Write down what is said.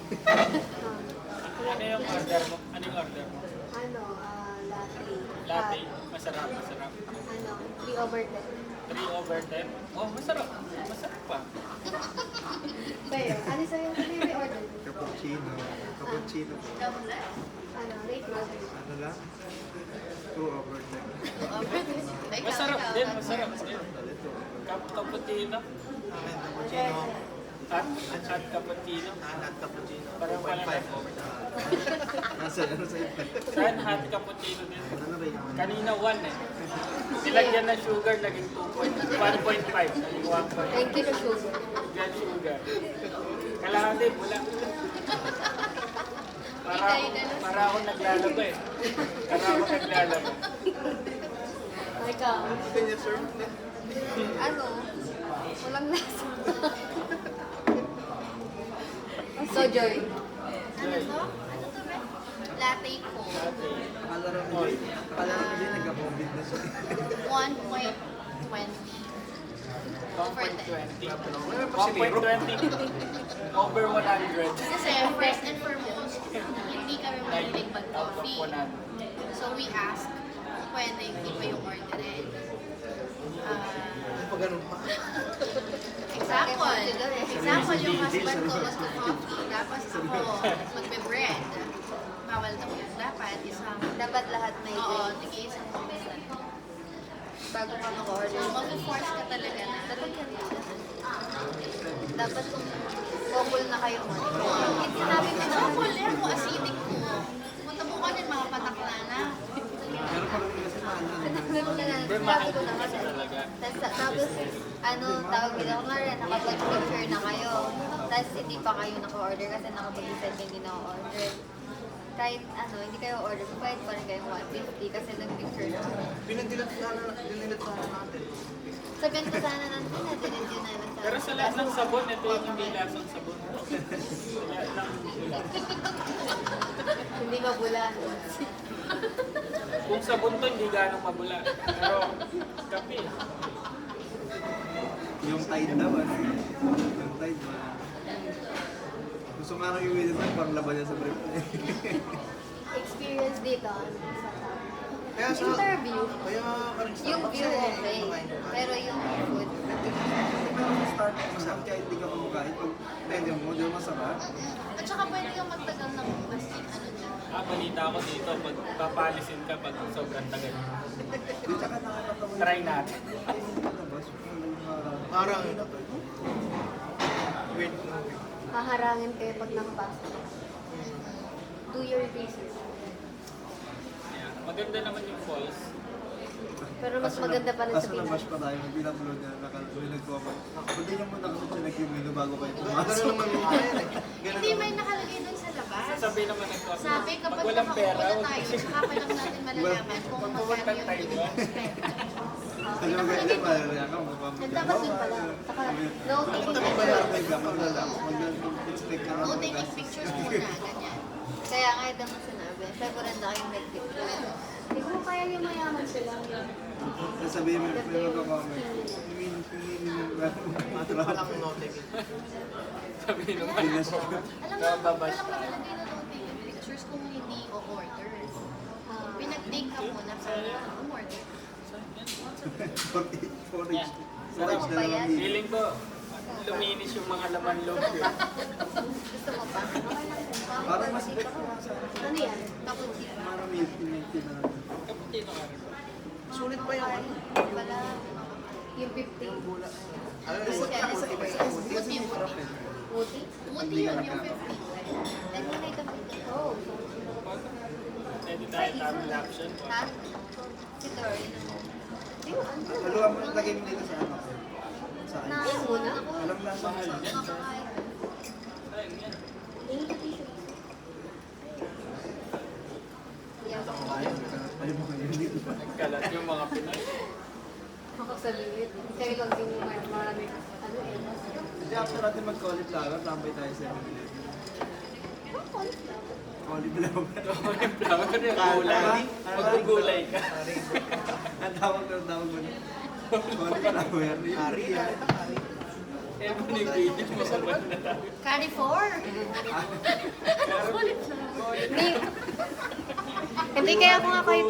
Ano yung order mo? Ano yung order mo? Latte. Latte. Masarap, masarap. 3 over 10. 3 over 10? Oh, masarap. Masarap pa. Sa'yo, ano sa'yo? Ano yung order? Cappuccino. Cappuccino. Rate mo. Ano lang? 2 over 10. Masarap din, masarap din. Cappuccino. Akin, cappuccino. At cappuccino. Hot cappuccino. Parang 2.5 over 10. Ano sa'yo? Saan hot cappuccino din? Ano rin? Kanina 1 eh. Nilagyan na sugar, naging 1.5. Naging 1.5. Thank you to sugar. Yan sugar. Kailangan din, wala. Para ako naglalaba eh. Para ako naglalaba. Ikaw, Kanya, sir? walang nasa. So, Joy. Joy. Latte ko. Latte. Akala mo nagka-COVID na siya. 1.20. 1.20. Over 100. Kasi first and foremost, hindi kami mahilig Out of mag-coffee. 100. So we asked kung pwede iba yung orderin. Pa ganun pa. Example, yung husband ko magko-coffee, tapos ako magbe-bread. Bawal daw yun. Dapat isang, Dapat lahat may oo, grade. tig-isang person. Bago ka mag-order. So mag-force ka talaga na. Dapat kung couple na kayo mo. Sinabi ko, so huli ako, acidic ko. Punta mo ka din, mga patakla na. Pero parang kasi mahal na. Hindi, mahal din kasi talaga. Tapos, tawag nila ko nga rin, nakapag-picture na kayo. Tapos, hindi pa kayo naka-order kasi nakapag-send hindi na order. Kahit hindi kayo order, pwede pa rin kayong 150 kasi nag-picture na kayo. Pinagdilat sana natin. Sabihin ko sana natin na dinit yun na yun. Pero sa lahat ng sabon, ito yung hindi lasang sabon. Sa lahat ng bula. Hindi mabula. Kung sabon to, hindi ganong mabula. Pero kape. Yung Tide naman. Yung Tide ba? Gusto nga nang iwi dito pang laban niya sa brief. Experience dito. Kaya sa... Interview. Kaya parang Yung view okay. Pero yung food. start masarap kahit hindi ka kumakain. Pag pwede mo, di ba masarap? At saka pwede kang magtagal ng plastic, dyan. Balita ako dito, pag papalisin ka pag sobrang tagal. Di tsaka nakakatawa. Try natin. Parang... Wait. Haharangin kayo pag nakapasok. Do your research. Yeah. Maganda naman yung falls. Pero mas maganda pa rin sa Kaso Pinas. na-bash pa tayo, may pinapload niya, nagko-comment. Hindi niyo muna kasi siya nag-menu bago kayo pumasok. Hindi may nakalagay doon sa labas. Sabi naman ng coffee, Sabi, pag kapag walang pera, nakaupo na huwag tayo, kasi. saka pa lang natin malalaman kung magkano yung tayo. pinag-expect. Alam mo ganyan, malala ka, mapapagyan. Dapat yun pala. Saka, no taking Kaya pictures. ka, mag-expect ka No naman. taking pictures muna, ganyan. Kaya nga ito mo sinabi. February na kayong nag-picture. Hindi ko kaya yung mayaman sila. Sabihin mo, may magkakomment. Hindi mo no taking. Sabi naman. Alam mo, Nababash walang tayo. nakalagay na no taking pictures kung hindi o-order. Pinag-take ka muna para umorder. For each. For Sarap each pa yan. dalawang Feeling ko, luminis yung mga laman loob ko. Gusto mo pa? Parang mas bet ko sa Ano yan? Cappuccino. parang milk na lang. Cappuccino ka rin. Sulit pa yan. Wala. Yung 50. Ano Kasi kaya sa iba Kasi may sarap eh. Puti? Buti yun, yung 50. Like mo na itong 50. Oh. Pwede tayo time laption. Ha? Si Tori. Haluan mo, lagay mo dito sa ano. Sa Na, ice. muna? Alam na sa Mahal yan. Makakain. Ayun yan. Ay, mo kayo dito pa. Nagkalat yung mga Pinoy. Makasalit. Kayo lang yung marami. Ano eh. Hindi, after natin mag-cauliflower, tambay tayo sa Emily. Cauliflower. Yung flower yung gulay. Maggugulay ka. Ang tawag mo. Cauliflower. Hari yan. Eh, ano yung video mo sa Carry 4. Hindi, hindi kaya ako nga kayo